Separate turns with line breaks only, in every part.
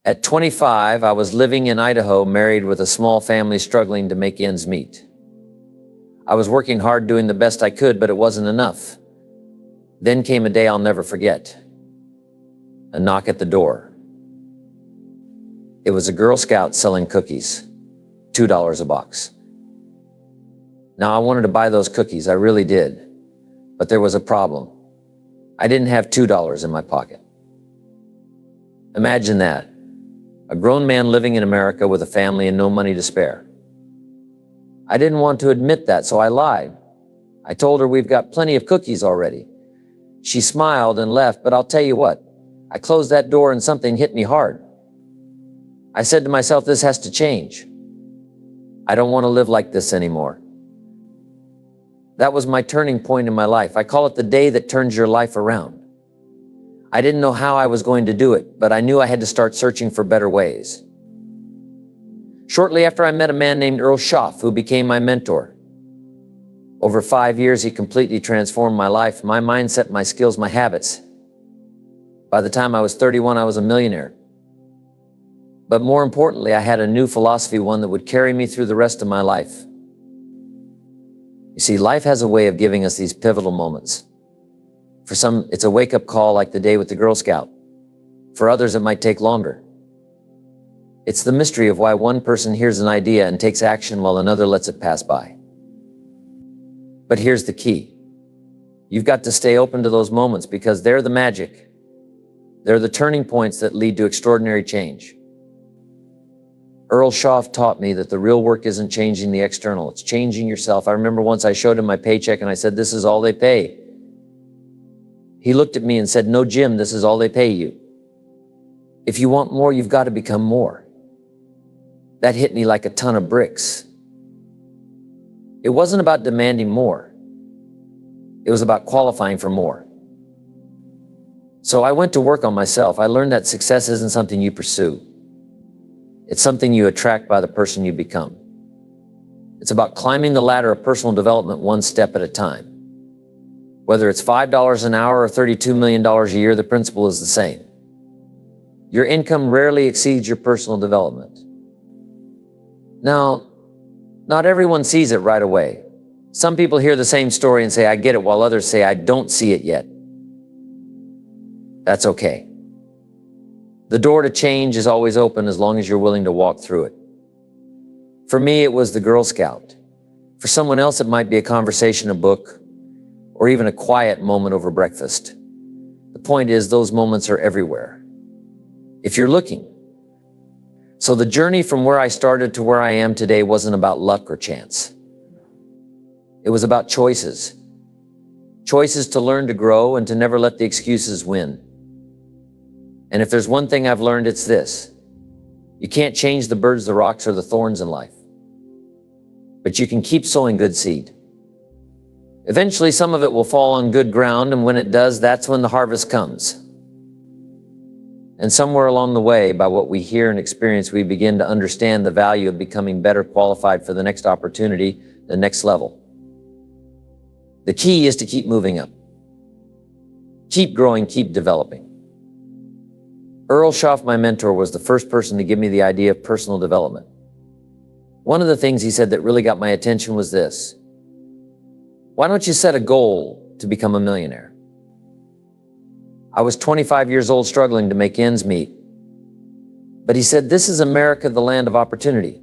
At 25, I was living in Idaho, married with a small family, struggling to make ends meet. I was working hard, doing the best I could, but it wasn't enough. Then came a day I'll never forget. A knock at the door. It was a Girl Scout selling cookies, $2 a box. Now, I wanted to buy those cookies, I really did, but there was a problem. I didn't have $2 in my pocket. Imagine that. A grown man living in America with a family and no money to spare. I didn't want to admit that, so I lied. I told her we've got plenty of cookies already. She smiled and left, but I'll tell you what, I closed that door and something hit me hard. I said to myself, this has to change. I don't want to live like this anymore. That was my turning point in my life. I call it the day that turns your life around. I didn't know how I was going to do it, but I knew I had to start searching for better ways. Shortly after, I met a man named Earl Schaff, who became my mentor. Over 5 years, he completely transformed my life, my mindset, my skills, my habits. By the time I was 31, I was a millionaire. But more importantly, I had a new philosophy, one that would carry me through the rest of my life. You see, life has a way of giving us these pivotal moments. For some, it's a wake-up call like the day with the Girl Scout. For others, it might take longer. It's the mystery of why one person hears an idea and takes action while another lets it pass by. But here's the key. You've got to stay open to those moments, because they're the magic. They're the turning points that lead to extraordinary change. Earl Schaff taught me that the real work isn't changing the external, it's changing yourself. I remember once I showed him my paycheck and I said, this is all they pay. He looked at me and said, no, Jim, this is all they pay you. If you want more, you've got to become more. That hit me like a ton of bricks. It wasn't about demanding more. It was about qualifying for more. So I went to work on myself. I learned that success isn't something you pursue. It's something you attract by the person you become. It's about climbing the ladder of personal development one step at a time. Whether it's $5 an hour or $32 million a year, the principle is the same. Your income rarely exceeds your personal development. Now, not everyone sees it right away. Some people hear the same story and say, I get it, while others say, I don't see it yet. That's okay. The door to change is always open as long as you're willing to walk through it. For me, it was the Girl Scout. For someone else, it might be a conversation, a book, or even a quiet moment over breakfast. The point is, those moments are everywhere, if you're looking. So the journey from where I started to where I am today wasn't about luck or chance. It was about choices. Choices to learn, to grow, and to never let the excuses win. And if there's one thing I've learned, it's this. You can't change the birds, the rocks, or the thorns in life. But you can keep sowing good seed. Eventually, some of it will fall on good ground, and when it does, that's when the harvest comes. And somewhere along the way, by what we hear and experience, we begin to understand the value of becoming better qualified for the next opportunity, the next level. The key is to keep moving up. Keep growing, keep developing. Earl Schaff, my mentor, was the first person to give me the idea of personal development. One of the things he said that really got my attention was this. Why don't you set a goal to become a millionaire? I was 25 years old, struggling to make ends meet. But he said, this is America, the land of opportunity.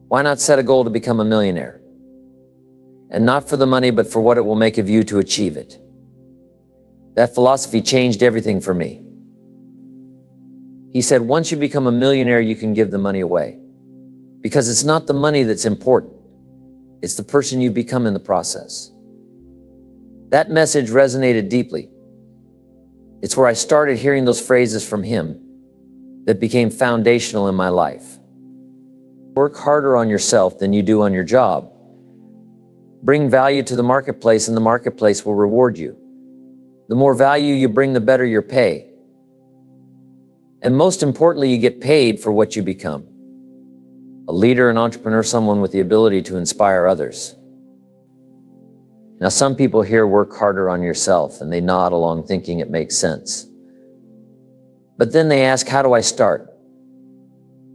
Why not set a goal to become a millionaire? And not for the money, but for what it will make of you to achieve it. That philosophy changed everything for me. He said, once you become a millionaire, you can give the money away. Because it's not the money that's important. It's the person you become in the process. That message resonated deeply. It's where I started hearing those phrases from him that became foundational in my life. Work harder on yourself than you do on your job. Bring value to the marketplace, and the marketplace will reward you. The more value you bring, the better your pay. And most importantly, you get paid for what you become. A leader, an entrepreneur, someone with the ability to inspire others. Now, some people here work harder on yourself, and they nod along thinking it makes sense. But then they ask, how do I start?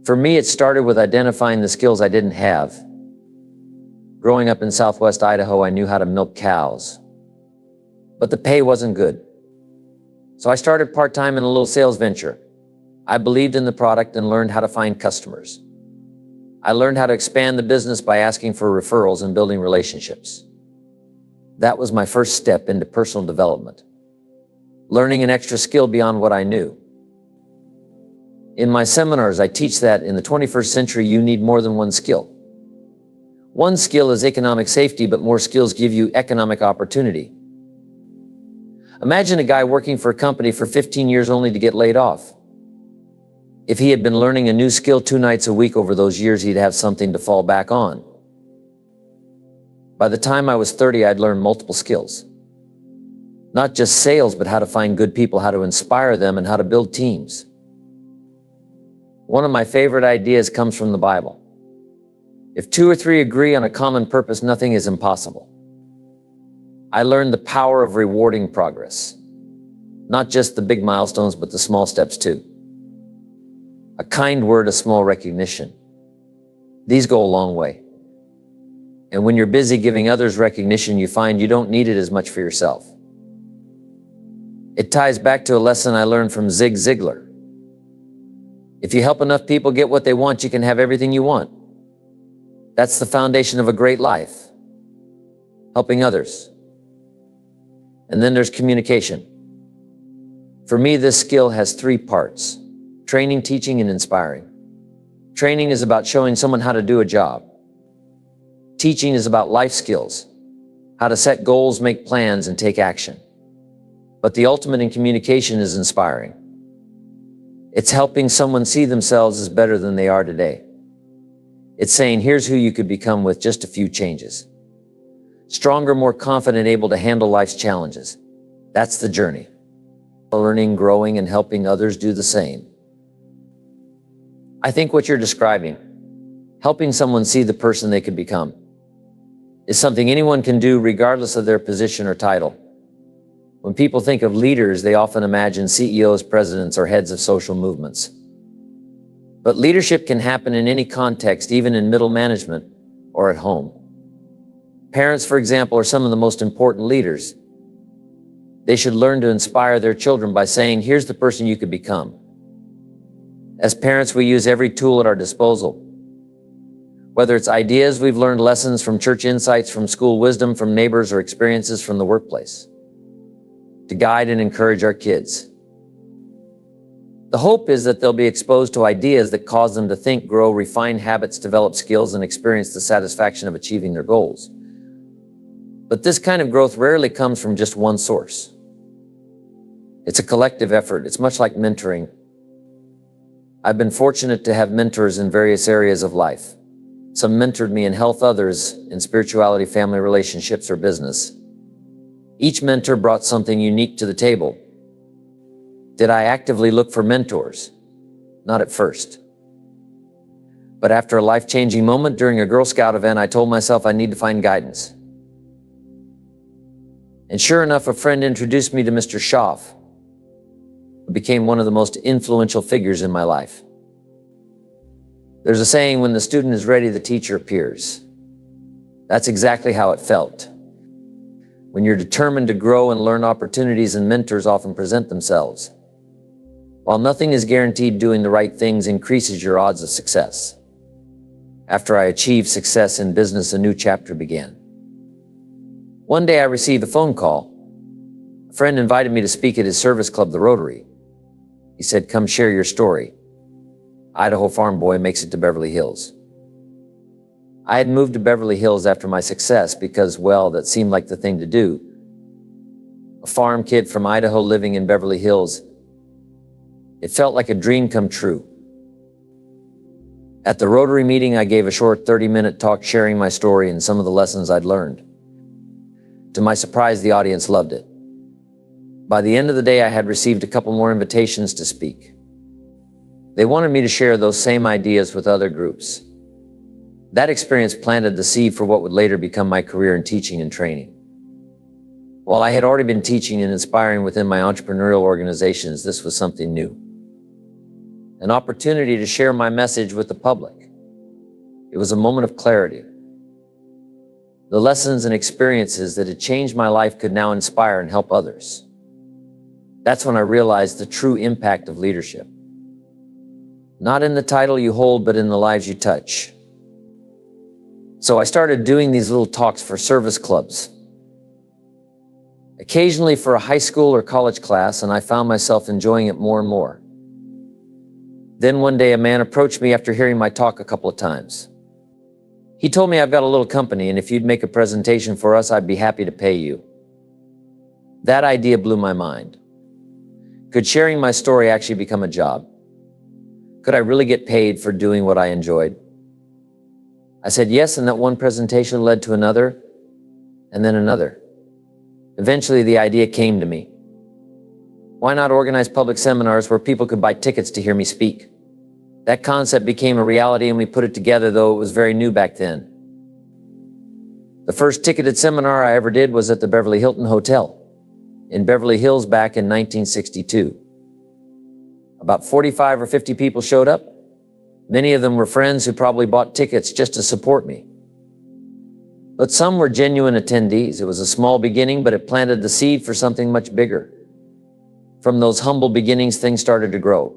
For me, it started with identifying the skills I didn't have. Growing up in Southwest Idaho, I knew how to milk cows, but the pay wasn't good. So I started part-time in a little sales venture. I believed in the product and learned how to find customers. I learned how to expand the business by asking for referrals and building relationships. That was my first step into personal development, learning an extra skill beyond what I knew. In my seminars, I teach that in the 21st century, you need more than one skill. One skill is economic safety, but more skills give you economic opportunity. Imagine a guy working for a company for 15 years only to get laid off. If he had been learning a new skill 2 nights a week over those years, he'd have something to fall back on. By the time I was 30, I'd learned multiple skills. Not just sales, but how to find good people, how to inspire them, and how to build teams. One of my favorite ideas comes from the Bible. If 2 or 3 agree on a common purpose, nothing is impossible. I learned the power of rewarding progress. Not just the big milestones, but the small steps too. A kind word, a small recognition. These go a long way. And when you're busy giving others recognition, you find you don't need it as much for yourself. It ties back to a lesson I learned from Zig Ziglar. If you help enough people get what they want, you can have everything you want. That's the foundation of a great life. Helping others. And then there's communication. For me, this skill has 3 parts: training, teaching, and inspiring. Training is about showing someone how to do a job. Teaching is about life skills, how to set goals, make plans, and take action. But the ultimate in communication is inspiring. It's helping someone see themselves as better than they are today. It's saying, here's who you could become with just a few changes. Stronger, more confident, able to handle life's challenges. That's the journey. Learning, growing, and helping others do the same. I think what you're describing, helping someone see the person they could become, is something anyone can do regardless of their position or title. When people think of leaders, they often imagine CEOs, presidents, or heads of social movements. But leadership can happen in any context, even in middle management or at home. Parents, for example, are some of the most important leaders. They should learn to inspire their children by saying, here's the person you could become. As parents, we use every tool at our disposal. Whether it's ideas we've learned, lessons from church insights, from school wisdom, from neighbors, or experiences from the workplace, to guide and encourage our kids. The hope is that they'll be exposed to ideas that cause them to think, grow, refine habits, develop skills, and experience the satisfaction of achieving their goals. But this kind of growth rarely comes from just one source. It's a collective effort. It's much like mentoring. I've been fortunate to have mentors in various areas of life. Some mentored me in health, others in spirituality, family relationships, or business. Each mentor brought something unique to the table. Did I actively look for mentors? Not at first. But after a life-changing moment during a Girl Scout event, I told myself I need to find guidance. And sure enough, a friend introduced me to Mr. Schaff, who became one of the most influential figures in my life. There's a saying, when the student is ready, the teacher appears. That's exactly how it felt. When you're determined to grow and learn, opportunities and mentors often present themselves. While nothing is guaranteed, doing the right things increases your odds of success. After I achieved success in business, a new chapter began. One day I received a phone call. A friend invited me to speak at his service club, the Rotary. He said, come share your story. Idaho farm boy makes it to Beverly Hills. I had moved to Beverly Hills after my success because, well, that seemed like the thing to do. A farm kid from Idaho living in Beverly Hills. It felt like a dream come true. At the Rotary meeting, I gave a short 30-minute talk sharing my story and some of the lessons I'd learned. To my surprise, the audience loved it. By the end of the day, I had received a couple more invitations to speak. They wanted me to share those same ideas with other groups. That experience planted the seed for what would later become my career in teaching and training. While I had already been teaching and inspiring within my entrepreneurial organizations, this was something new. an opportunity to share my message with the public. It was a moment of clarity. The lessons and experiences that had changed my life could now inspire and help others. That's when I realized the true impact of leadership. Not in the title you hold, but in the lives you touch. So I started doing these little talks for service clubs, occasionally for a high school or college class, and I found myself enjoying it more and more. Then one day a man approached me after hearing my talk a couple of times. He told me, I've got a little company, and if you'd make a presentation for us, I'd be happy to pay you. That idea blew my mind. Could sharing my story actually become a job? Could I really get paid for doing what I enjoyed? I said yes, and that one presentation led to another, and then another. Eventually, the idea came to me. Why not organize public seminars where people could buy tickets to hear me speak? That concept became a reality, and we put it together, though it was very new back then. The first ticketed seminar I ever did was at the Beverly Hilton Hotel in Beverly Hills back in 1962. About 45 or 50 people showed up. Many of them were friends who probably bought tickets just to support me. But some were genuine attendees. It was a small beginning, but it planted the seed for something much bigger. From those humble beginnings, things started to grow.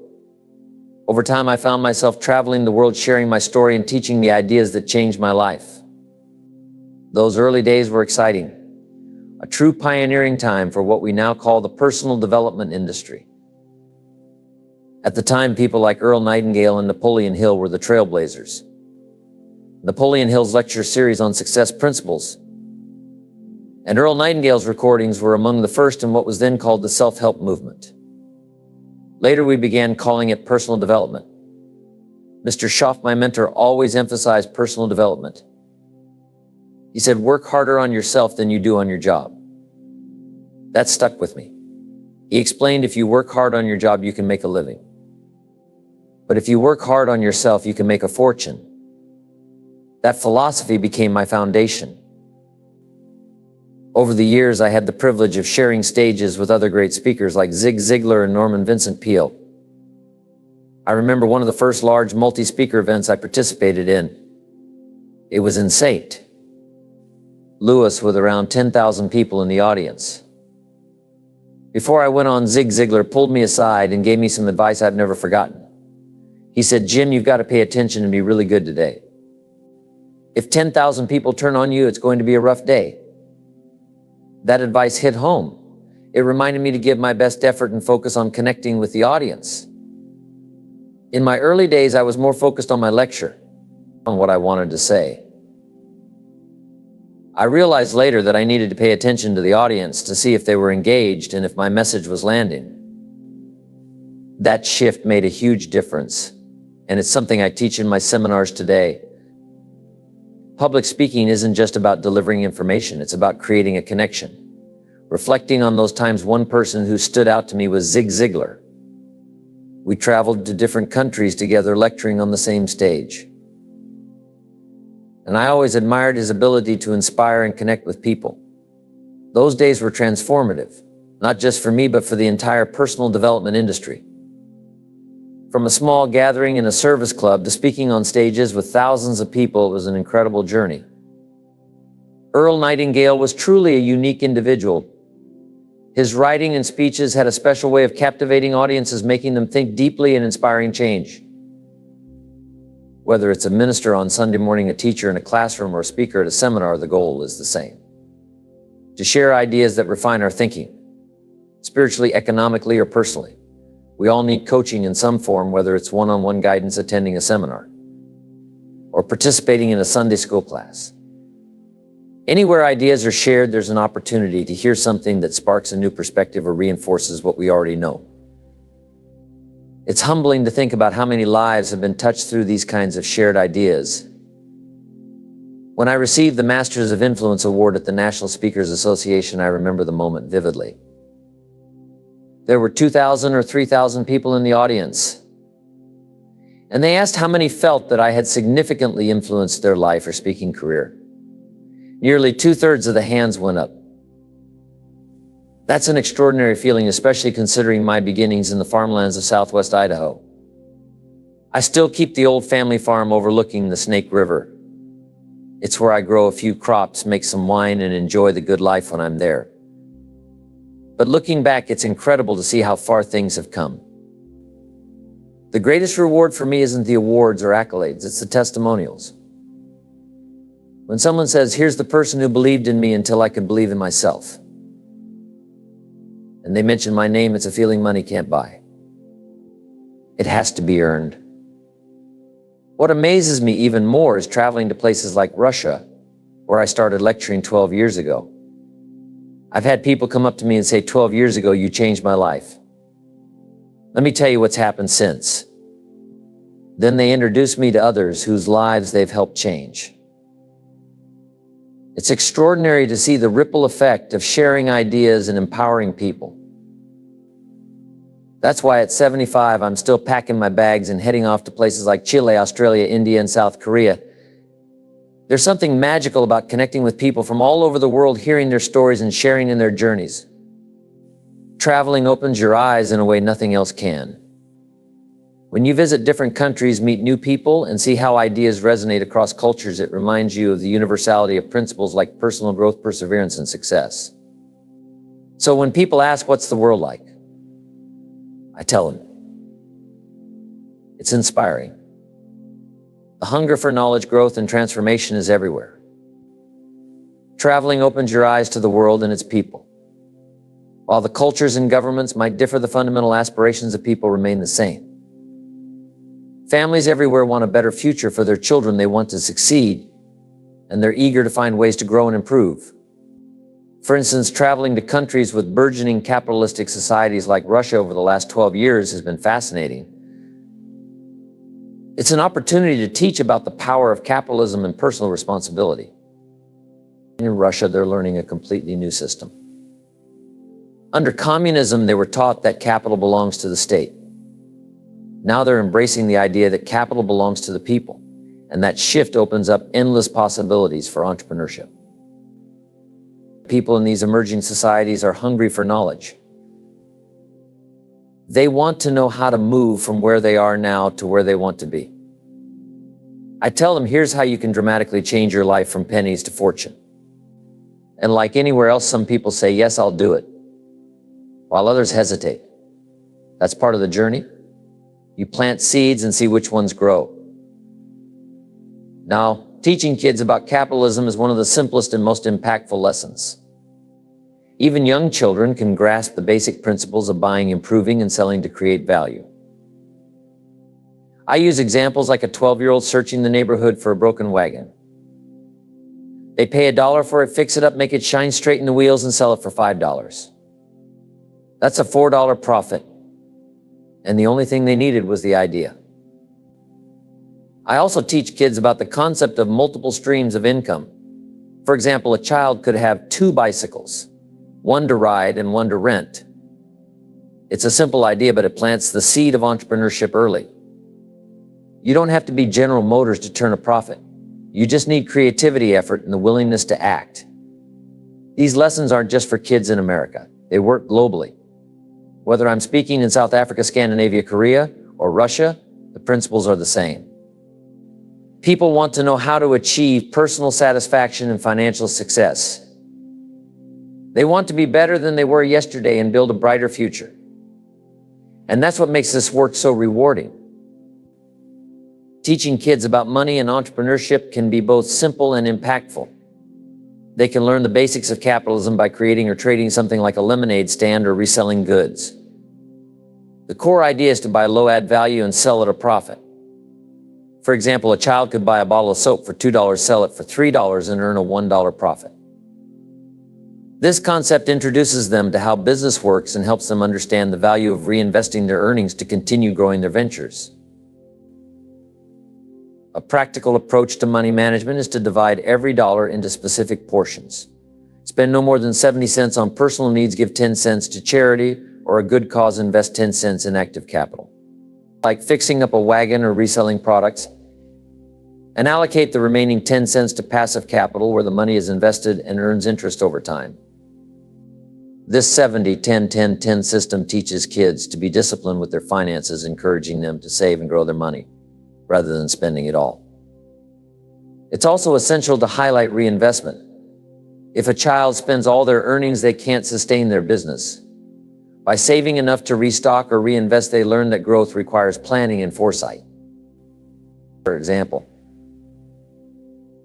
Over time, I found myself traveling the world, sharing my story and teaching the ideas that changed my life. Those early days were exciting, a true pioneering time for what we now call the personal development industry. At the time, people like Earl Nightingale and Napoleon Hill were the trailblazers. Napoleon Hill's lecture series on success principles and Earl Nightingale's recordings were among the first in what was then called the self-help movement. Later, we began calling it personal development. Mr. Schaff, my mentor, always emphasized personal development. He said, work harder on yourself than you do on your job. That stuck with me. He explained, if you work hard on your job, you can make a living. But if you work hard on yourself, you can make a fortune. That philosophy became my foundation. Over the years, I had the privilege of sharing stages with other great speakers like Zig Ziglar and Norman Vincent Peale. I remember one of the first large multi-speaker events I participated in. It was in St. Louis with around 10,000 people in the audience. Before I went on, Zig Ziglar pulled me aside and gave me some advice I've never forgotten. He said, Jim, you've got to pay attention and be really good today. If 10,000 people turn on you, it's going to be a rough day. That advice hit home. It reminded me to give my best effort and focus on connecting with the audience. In my early days, I was more focused on my lecture, on what I wanted to say. I realized later that I needed to pay attention to the audience to see if they were engaged and if my message was landing. That shift made a huge difference, and it's something I teach in my seminars today. Public speaking isn't just about delivering information, it's about creating a connection. Reflecting on those times, one person who stood out to me was Zig Ziglar. We traveled to different countries together, lecturing on the same stage. And I always admired his ability to inspire and connect with people. Those days were transformative, not just for me, but for the entire personal development industry. From a small gathering in a service club to speaking on stages with thousands of people, it was an incredible journey. Earl Nightingale was truly a unique individual. His writing and speeches had a special way of captivating audiences, making them think deeply and inspiring change. Whether it's a minister on Sunday morning, a teacher in a classroom, or a speaker at a seminar, the goal is the same. To share ideas that refine our thinking, spiritually, economically, or personally. We all need coaching in some form, whether it's one-on-one guidance, attending a seminar, or participating in a Sunday school class. Anywhere ideas are shared, there's an opportunity to hear something that sparks a new perspective or reinforces what we already know. It's humbling to think about how many lives have been touched through these kinds of shared ideas. When I received the Masters of Influence Award at the National Speakers Association, I remember the moment vividly. There were 2,000 or 3,000 people in the audience, and they asked how many felt that I had significantly influenced their life or speaking career. Nearly 2/3 of the hands went up. That's an extraordinary feeling, especially considering my beginnings in the farmlands of Southwest Idaho. I still keep the old family farm overlooking the Snake River. It's where I grow a few crops, make some wine, and enjoy the good life when I'm there. But looking back, it's incredible to see how far things have come. The greatest reward for me isn't the awards or accolades, it's the testimonials. When someone says, here's the person who believed in me until I could believe in myself, and they mention my name, it's a feeling money can't buy. It has to be earned. What amazes me even more is traveling to places like Russia, where I started lecturing 12 years ago. I've had people come up to me and say, 12 years ago, you changed my life. Let me tell you what's happened since. Then they introduce me to others whose lives they've helped change. It's extraordinary to see the ripple effect of sharing ideas and empowering people. That's why at 75, I'm still packing my bags and heading off to places like Chile, Australia, India, and South Korea. There's something magical about connecting with people from all over the world, hearing their stories and sharing in their journeys. Traveling opens your eyes in a way nothing else can. When you visit different countries, meet new people, and see how ideas resonate across cultures, it reminds you of the universality of principles like personal growth, perseverance, and success. So when people ask, what's the world like? I tell them, it's inspiring. The hunger for knowledge, growth, and transformation is everywhere. Traveling opens your eyes to the world and its people. While the cultures and governments might differ, the fundamental aspirations of people remain the same. Families everywhere want a better future for their children. They want to succeed, and they're eager to find ways to grow and improve. For instance, traveling to countries with burgeoning capitalistic societies like Russia over the last 12 years has been fascinating. It's an opportunity to teach about the power of capitalism and personal responsibility. In Russia, they're learning a completely new system. Under communism, they were taught that capital belongs to the state. Now they're embracing the idea that capital belongs to the people, and that shift opens up endless possibilities for entrepreneurship. People in these emerging societies are hungry for knowledge. They want to know how to move from where they are now to where they want to be. I tell them, here's how you can dramatically change your life from pennies to fortune. And like anywhere else, some people say, yes, I'll do it, while others hesitate. That's part of the journey. You plant seeds and see which ones grow. Now, teaching kids about capitalism is one of the simplest and most impactful lessons. Even young children can grasp the basic principles of buying, improving, and selling to create value. I use examples like a 12-year-old searching the neighborhood for a broken wagon. They pay $1 for it, fix it up, make it shine, straighten the wheels, and sell it for $5. That's a $4 profit. And the only thing they needed was the idea. I also teach kids about the concept of multiple streams of income. For example, a child could have 2 bicycles, one to ride and one to rent. It's a simple idea, but it plants the seed of entrepreneurship early. You don't have to be General Motors to turn a profit. You just need creativity, effort, and the willingness to act. These lessons aren't just for kids in America. They work globally. Whether I'm speaking in South Africa, Scandinavia, Korea, or Russia, the principles are the same. People want to know how to achieve personal satisfaction and financial success. They want to be better than they were yesterday and build a brighter future. And that's what makes this work so rewarding. Teaching kids about money and entrepreneurship can be both simple and impactful. They can learn the basics of capitalism by creating or trading something like a lemonade stand or reselling goods. The core idea is to buy low add value and sell at a profit. For example, a child could buy a bottle of soap for $2, sell it for $3, and earn a $1 profit. This concept introduces them to how business works and helps them understand the value of reinvesting their earnings to continue growing their ventures. A practical approach to money management is to divide every dollar into specific portions. Spend no more than 70 cents on personal needs, give 10 cents to charity, or a good cause, invest 10 cents in active capital, like fixing up a wagon or reselling products, and allocate the remaining 10 cents to passive capital, where the money is invested and earns interest over time. This 70-10-10-10 system teaches kids to be disciplined with their finances, encouraging them to save and grow their money. rather than spending it all. It's also essential to highlight reinvestment. If a child spends all their earnings, they can't sustain their business. By saving enough to restock or reinvest, they learn that growth requires planning and foresight. For example,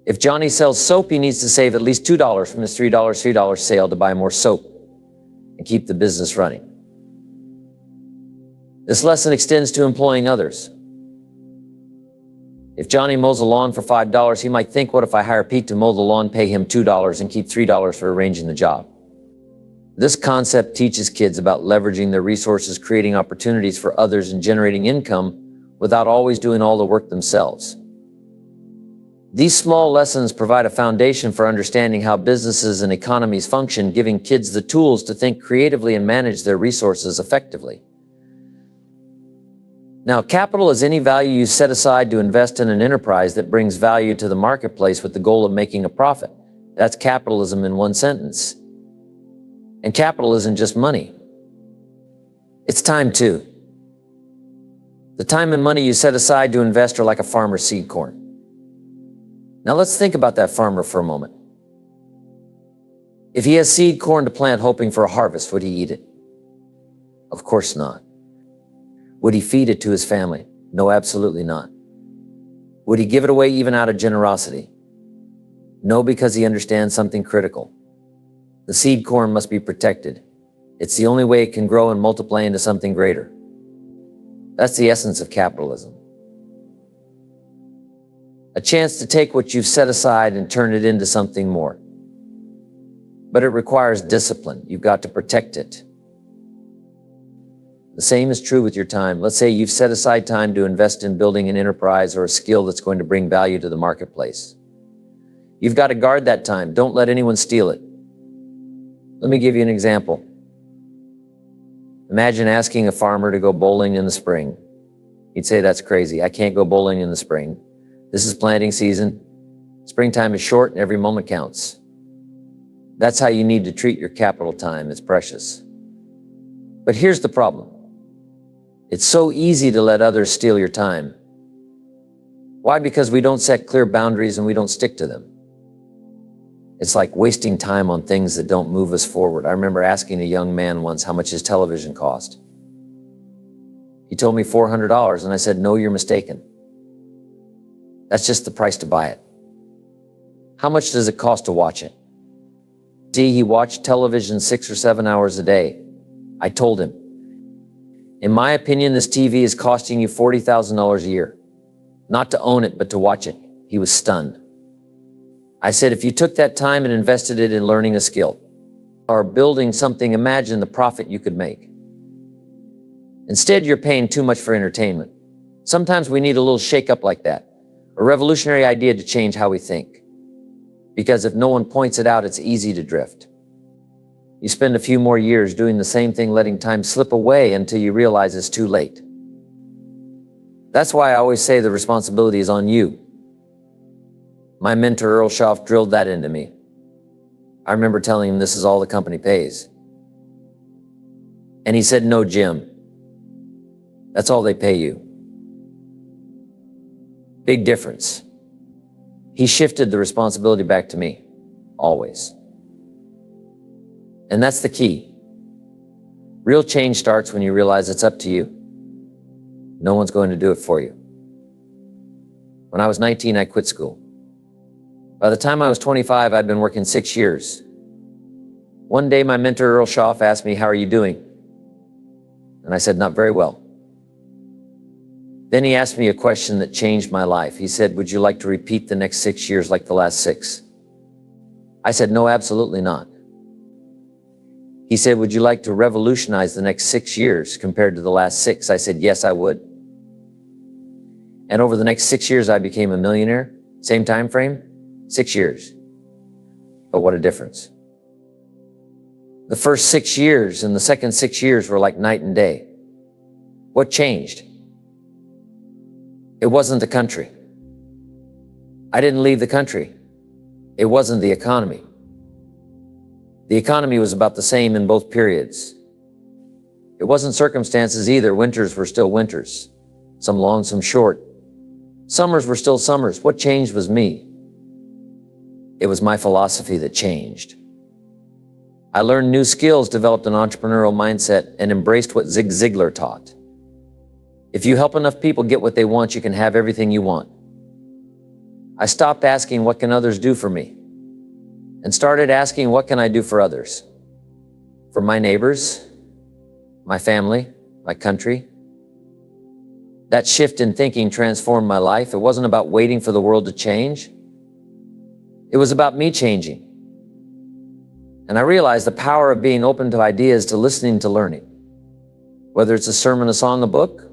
if Johnny sells soap, he needs to save at least $2 from his $3 sale to buy more soap and keep the business running. This lesson extends to employing others. If Johnny mows the lawn for $5, he might think, what if I hire Pete to mow the lawn, pay him $2 and keep $3 for arranging the job? This concept teaches kids about leveraging their resources, creating opportunities for others, and generating income without always doing all the work themselves. These small lessons provide a foundation for understanding how businesses and economies function, giving kids the tools to think creatively and manage their resources effectively. Now, capital is any value you set aside to invest in an enterprise that brings value to the marketplace with the goal of making a profit. That's capitalism in one sentence. And capital isn't just money. It's time too. The time and money you set aside to invest are like a farmer's seed corn. Now let's think about that farmer for a moment. If he has seed corn to plant hoping for a harvest, would he eat it? Of course not. Would he feed it to his family? No, absolutely not. Would he give it away even out of generosity? No, because he understands something critical. The seed corn must be protected. It's the only way it can grow and multiply into something greater. That's the essence of capitalism. A chance to take what you've set aside and turn it into something more. But it requires discipline. You've got to protect it. The same is true with your time. Let's say you've set aside time to invest in building an enterprise or a skill that's going to bring value to the marketplace. You've got to guard that time. Don't let anyone steal it. Let me give you an example. Imagine asking a farmer to go bowling in the spring. He'd say, that's crazy. I can't go bowling in the spring. This is planting season. Springtime is short and every moment counts. That's how you need to treat your capital time. It's precious. But here's the problem. It's so easy to let others steal your time. Why? Because we don't set clear boundaries and we don't stick to them. It's like wasting time on things that don't move us forward. I remember asking a young man once how much his television cost. He told me $400, and I said, no, you're mistaken. That's just the price to buy it. How much does it cost to watch it? See, he watched television 6 or 7 hours a day. I told him, in my opinion, this TV is costing you $40,000 a year. Not to own it, but to watch it. He was stunned. I said, if you took that time and invested it in learning a skill or building something, imagine the profit you could make. Instead, you're paying too much for entertainment. Sometimes we need a little shake-up like that, a revolutionary idea to change how we think. Because if no one points it out, it's easy to drift. You spend a few more years doing the same thing, letting time slip away until you realize it's too late. That's why I always say the responsibility is on you. My mentor, Earl Schaff, drilled that into me. I remember telling him this is all the company pays. And he said, no, Jim, that's all they pay you. Big difference. He shifted the responsibility back to me, always. And that's the key. Real change starts when you realize it's up to you. No one's going to do it for you. When I was 19, I quit school. By the time I was 25, I'd been working 6 years. One day, my mentor, Earl Schaff, asked me, how are you doing? And I said, not very well. Then he asked me a question that changed my life. He said, would you like to repeat the next 6 years like the last 6? I said, no, absolutely not. He said, would you like to revolutionize the next 6 years compared to the last 6? I said, yes, I would. And over the next 6 years, I became a millionaire. Same time frame, 6 years. But what a difference. The first 6 years and the second 6 years were like night and day. What changed? It wasn't the country. I didn't leave the country. It wasn't the economy. The economy was about the same in both periods. It wasn't circumstances either. Winters were still winters, some long, some short. Summers were still summers. What changed was me. It was my philosophy that changed. I learned new skills, developed an entrepreneurial mindset, and embraced what Zig Ziglar taught. If you help enough people get what they want, you can have everything you want. I stopped asking, what can others do for me? And started asking, what can I do for others? For my neighbors, my family, my country. That shift in thinking transformed my life. It wasn't about waiting for the world to change. It was about me changing. And I realized the power of being open to ideas, to listening, to learning. Whether it's a sermon, a song, a book,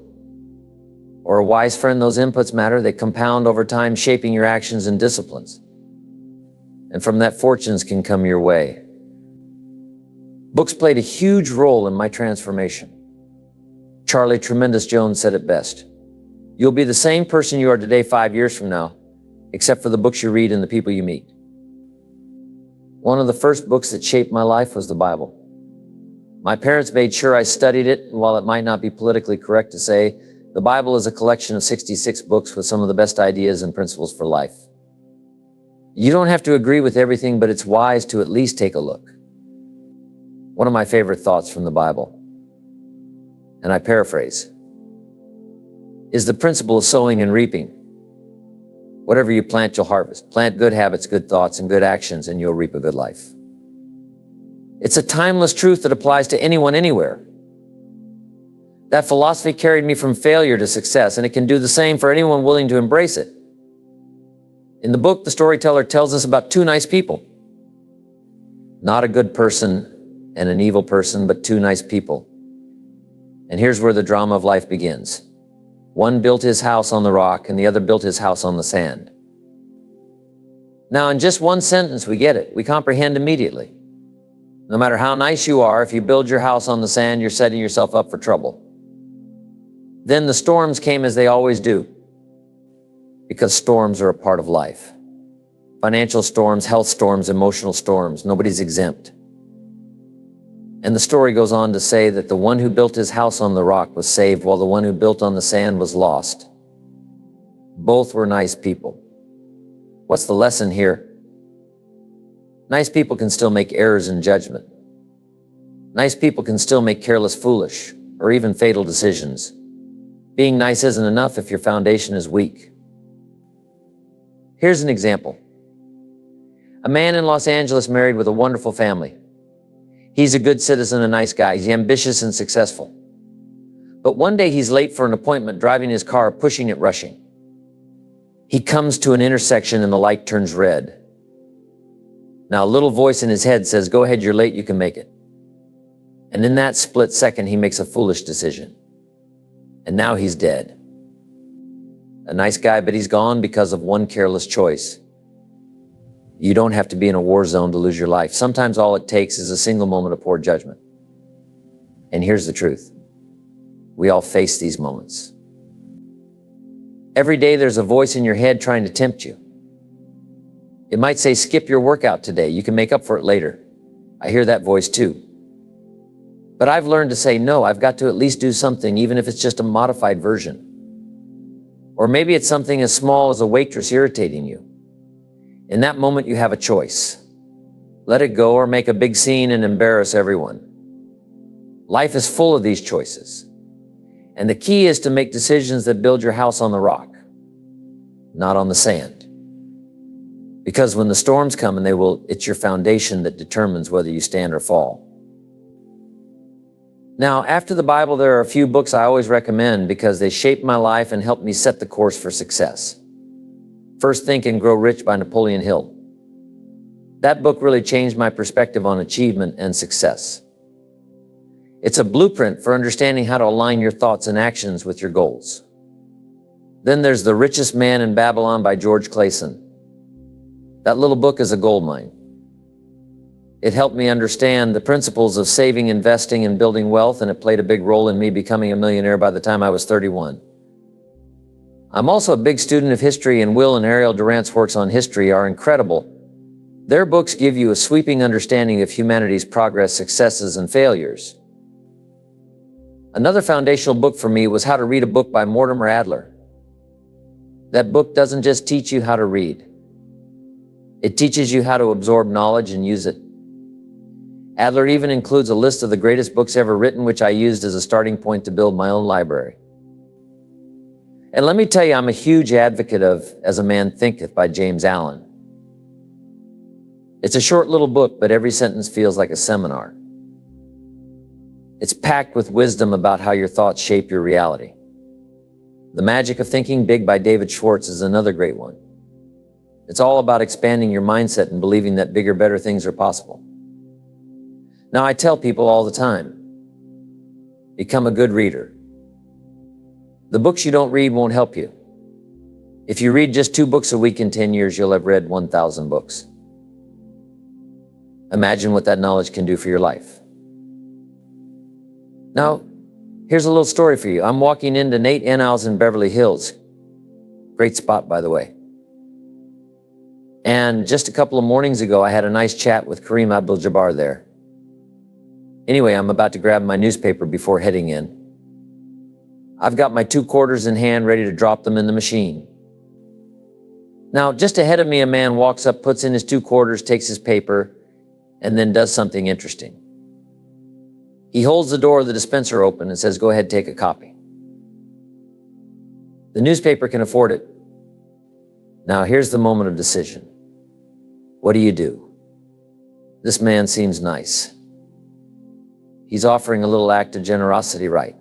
or a wise friend, those inputs matter. They compound over time, shaping your actions and disciplines. And from that, fortunes can come your way. Books played a huge role in my transformation. Charlie Tremendous Jones said it best. You'll be the same person you are today 5 years from now, except for the books you read and the people you meet. One of the first books that shaped my life was the Bible. My parents made sure I studied it, and while it might not be politically correct to say, the Bible is a collection of 66 books with some of the best ideas and principles for life. You don't have to agree with everything, but it's wise to at least take a look. One of my favorite thoughts from the Bible, and I paraphrase, is the principle of sowing and reaping. Whatever you plant, you'll harvest. Plant good habits, good thoughts, and good actions, and you'll reap a good life. It's a timeless truth that applies to anyone, anywhere. That philosophy carried me from failure to success, and it can do the same for anyone willing to embrace it. In the book, the storyteller tells us about two nice people. Not a good person and an evil person, but two nice people. And here's where the drama of life begins. One built his house on the rock, and the other built his house on the sand. Now, in just one sentence, we get it. We comprehend immediately. No matter how nice you are, if you build your house on the sand, you're setting yourself up for trouble. Then the storms came as they always do, because storms are a part of life. Financial storms, health storms, emotional storms. Nobody's exempt. And the story goes on to say that the one who built his house on the rock was saved, while the one who built on the sand was lost. Both were nice people. What's the lesson here? Nice people can still make errors in judgment. Nice people can still make careless, foolish, or even fatal decisions. Being nice isn't enough if your foundation is weak. Here's an example. A man in Los Angeles married with a wonderful family. He's a good citizen, a nice guy. He's ambitious and successful. But one day he's late for an appointment, driving his car, pushing it, rushing. He comes to an intersection and the light turns red. Now a little voice in his head says, "Go ahead, you're late, you can make it." And in that split second, he makes a foolish decision. And now he's dead. A nice guy, but he's gone because of one careless choice. You don't have to be in a war zone to lose your life. Sometimes all it takes is a single moment of poor judgment. And here's the truth. We all face these moments. Every day there's a voice in your head trying to tempt you. It might say, skip your workout today. You can make up for it later. I hear that voice too. But I've learned to say, no, I've got to at least do something, even if it's just a modified version. Or maybe it's something as small as a waitress irritating you. In that moment, you have a choice. Let it go or make a big scene and embarrass everyone. Life is full of these choices. And the key is to make decisions that build your house on the rock, not on the sand. Because when the storms come, and it's your foundation that determines whether you stand or fall. Now, after the Bible, there are a few books I always recommend because they shaped my life and helped me set the course for success. First, Think and Grow Rich by Napoleon Hill. That book really changed my perspective on achievement and success. It's a blueprint for understanding how to align your thoughts and actions with your goals. Then there's The Richest Man in Babylon by George Clason. That little book is a goldmine. It helped me understand the principles of saving, investing, and building wealth, and it played a big role in me becoming a millionaire by the time I was 31. I'm also a big student of history, and Will and Ariel Durant's works on history are incredible. Their books give you a sweeping understanding of humanity's progress, successes, and failures. Another foundational book for me was How to Read a Book by Mortimer Adler. That book doesn't just teach you how to read. It teaches you how to absorb knowledge and use it. Adler even includes a list of the greatest books ever written, which I used as a starting point to build my own library. And let me tell you, I'm a huge advocate of As a Man Thinketh by James Allen. It's a short little book, but every sentence feels like a seminar. It's packed with wisdom about how your thoughts shape your reality. The Magic of Thinking Big by David Schwartz is another great one. It's all about expanding your mindset and believing that bigger, better things are possible. Now, I tell people all the time, become a good reader. The books you don't read won't help you. If you read just 2 books a week in 10 years, you'll have read 1,000 books. Imagine what that knowledge can do for your life. Now, here's a little story for you. I'm walking into Nate Enow's in Beverly Hills. Great spot, by the way. And just a couple of mornings ago, I had a nice chat with Kareem Abdul-Jabbar there. Anyway, I'm about to grab my newspaper before heading in. I've got my 2 quarters in hand, ready to drop them in the machine. Now, just ahead of me, a man walks up, puts in his 2 quarters, takes his paper, and then does something interesting. He holds the door of the dispenser open and says, "Go ahead, take a copy." The newspaper can afford it. Now, here's the moment of decision. What do you do? This man seems nice. He's offering a little act of generosity, right?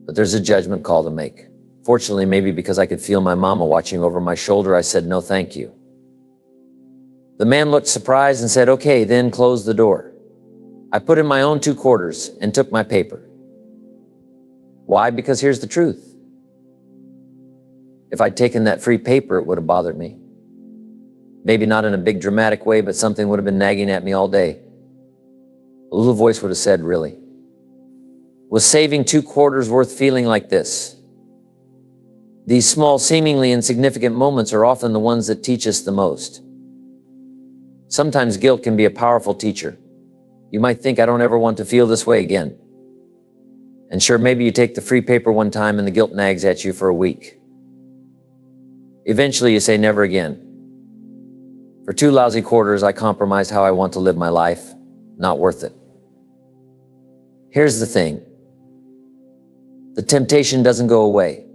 But there's a judgment call to make. Fortunately, maybe because I could feel my mama watching over my shoulder, I said, "No, thank you." The man looked surprised and said, "Okay, then close the door." I put in my own 2 quarters and took my paper. Why? Because here's the truth. If I'd taken that free paper, it would have bothered me. Maybe not in a big dramatic way, but something would have been nagging at me all day. A little voice would have said, "Really? Was saving 2 quarters worth feeling like this?" These small, seemingly insignificant moments are often the ones that teach us the most. Sometimes guilt can be a powerful teacher. You might think, "I don't ever want to feel this way again." And sure, maybe you take the free paper one time and the guilt nags at you for a week. Eventually you say, "Never again. For 2 lousy quarters, I compromised how I want to live my life. Not worth it." Here's the thing. The temptation doesn't go away.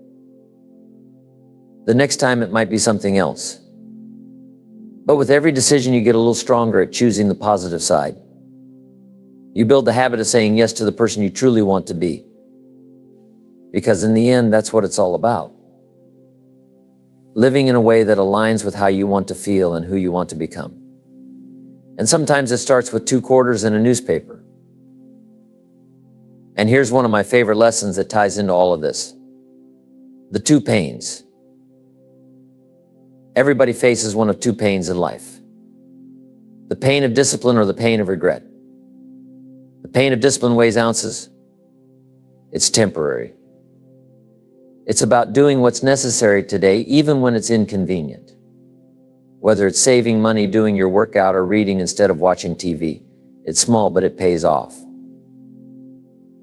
The next time it might be something else. But with every decision, you get a little stronger at choosing the positive side. You build the habit of saying yes to the person you truly want to be. Because in the end, that's what it's all about. Living in a way that aligns with how you want to feel and who you want to become. And sometimes it starts with 2 quarters and a newspaper. And here's one of my favorite lessons that ties into all of this. The 2 pains. Everybody faces one of 2 pains in life. The pain of discipline or the pain of regret. The pain of discipline weighs ounces. It's temporary. It's about doing what's necessary today, even when it's inconvenient. Whether it's saving money, doing your workout, or reading instead of watching TV. It's small, but it pays off.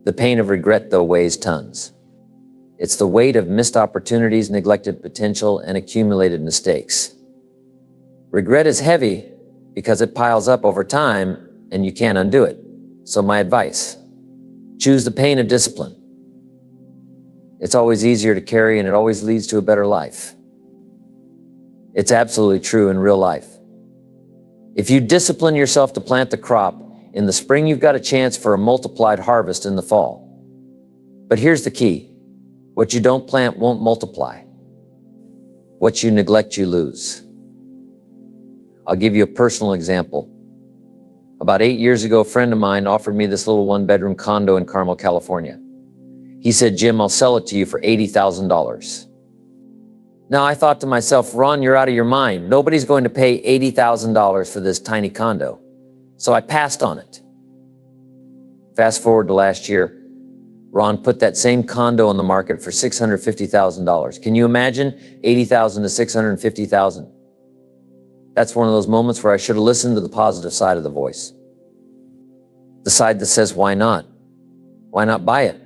The pain of regret, though, weighs tons. It's the weight of missed opportunities, neglected potential, and accumulated mistakes. Regret is heavy because it piles up over time and you can't undo it. So my advice, choose the pain of discipline. It's always easier to carry and it always leads to a better life. It's absolutely true in real life. If you discipline yourself to plant the crop, in the spring you've got a chance for a multiplied harvest in the fall. But here's the key. What you don't plant won't multiply. What you neglect, you lose. I'll give you a personal example. About 8 years ago, a friend of mine offered me this little 1-bedroom condo in Carmel, California. He said, "Jim, I'll sell it to you for $80,000. Now I thought to myself, "Ron, you're out of your mind. Nobody's going to pay $80,000 for this tiny condo." So I passed on it. Fast forward to last year, Rohn put that same condo on the market for $650,000. Can you imagine? $80,000 to $650,000. That's one of those moments where I should have listened to the positive side of the voice. The side that says, why not? Why not buy it?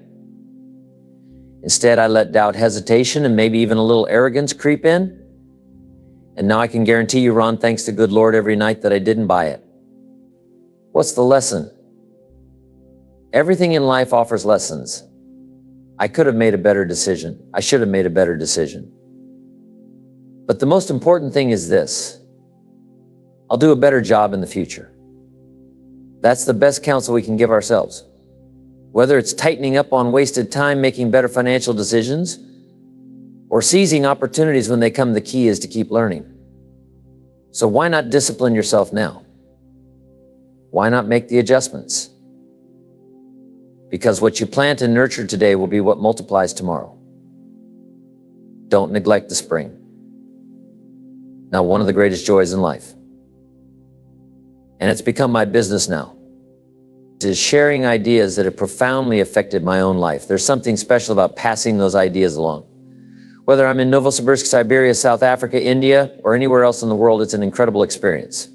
Instead, I let doubt, hesitation, and maybe even a little arrogance creep in. And now I can guarantee you, Ron, thanks to good Lord every night that I didn't buy it. What's the lesson? Everything in life offers lessons. I could have made a better decision. I should have made a better decision. But the most important thing is this: I'll do a better job in the future. That's the best counsel we can give ourselves. Whether it's tightening up on wasted time, making better financial decisions, or seizing opportunities when they come, the key is to keep learning. So why not discipline yourself now? Why not make the adjustments? Because what you plant and nurture today will be what multiplies tomorrow. Don't neglect the spring. Now, one of the greatest joys in life, and it's become my business now, is sharing ideas that have profoundly affected my own life. There's something special about passing those ideas along. Whether I'm in Novosibirsk, Siberia, South Africa, India, or anywhere else in the world, it's an incredible experience.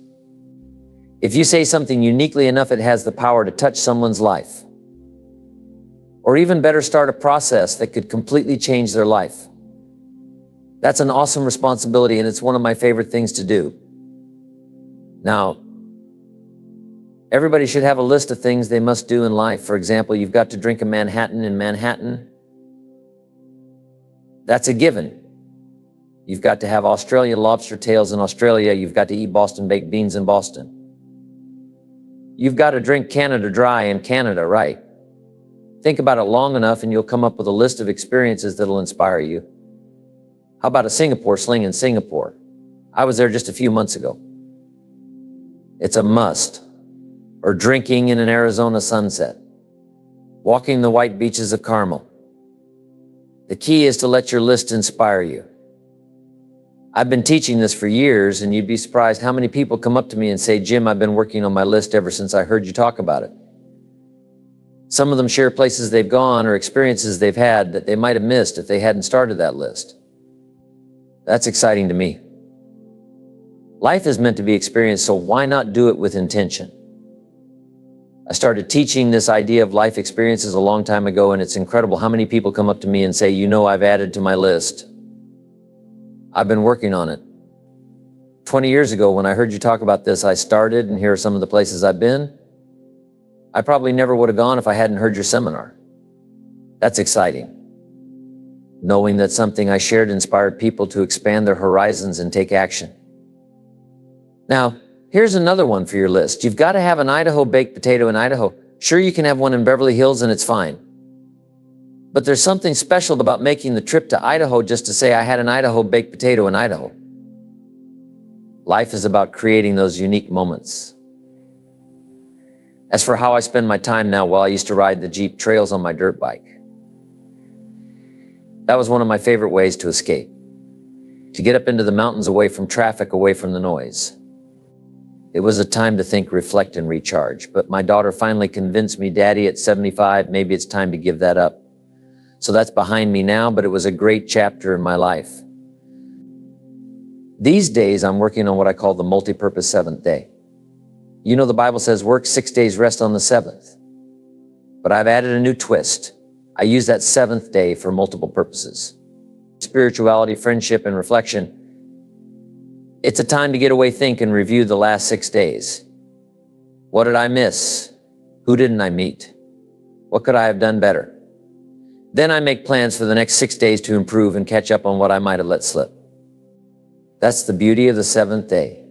If you say something uniquely enough, it has the power to touch someone's life. Or even better, start a process that could completely change their life. That's an awesome responsibility, and it's one of my favorite things to do. Now, everybody should have a list of things they must do in life. For example, you've got to drink a Manhattan in Manhattan. That's a given. You've got to have Australian lobster tails in Australia. You've got to eat Boston baked beans in Boston. You've got to drink Canada Dry in Canada, right? Think about it long enough and you'll come up with a list of experiences that'll inspire you. How about a Singapore Sling in Singapore? I was there just a few months ago. It's a must. Or drinking in an Arizona sunset. Walking the white beaches of Carmel. The key is to let your list inspire you. I've been teaching this for years, and you'd be surprised how many people come up to me and say, Jim, I've been working on my list ever since I heard you talk about it. Some of them share places they've gone or experiences they've had that they might have missed if they hadn't started that list. That's exciting to me. Life is meant to be experienced, so why not do it with intention? I started teaching this idea of life experiences a long time ago, and it's incredible how many people come up to me and say, you know, I've added to my list. I've been working on it. 20 years ago, when I heard you talk about this, I started, and here are some of the places I've been. I probably never would have gone if I hadn't heard your seminar. That's exciting. Knowing that something I shared inspired people to expand their horizons and take action. Now, here's another one for your list. You've got to have an Idaho baked potato in Idaho. Sure, you can have one in Beverly Hills and it's fine. But there's something special about making the trip to Idaho just to say I had an Idaho baked potato in Idaho. Life is about creating those unique moments. As for how I spend my time now, well, I used to ride the Jeep trails on my dirt bike. That was one of my favorite ways to escape. To get up into the mountains away from traffic, away from the noise. It was a time to think, reflect, and recharge. But my daughter finally convinced me, Daddy, at 75, maybe it's time to give that up. So that's behind me now, but it was a great chapter in my life. These days, I'm working on what I call the multi-purpose seventh day. You know, the Bible says work 6 days, rest on the seventh. But I've added a new twist. I use that seventh day for multiple purposes. Spirituality, friendship, and reflection. It's a time to get away, think, and review the last 6 days. What did I miss? Who didn't I meet? What could I have done better? Then I make plans for the next 6 days to improve and catch up on what I might have let slip. That's the beauty of the seventh day.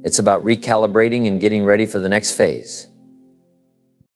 It's about recalibrating and getting ready for the next phase.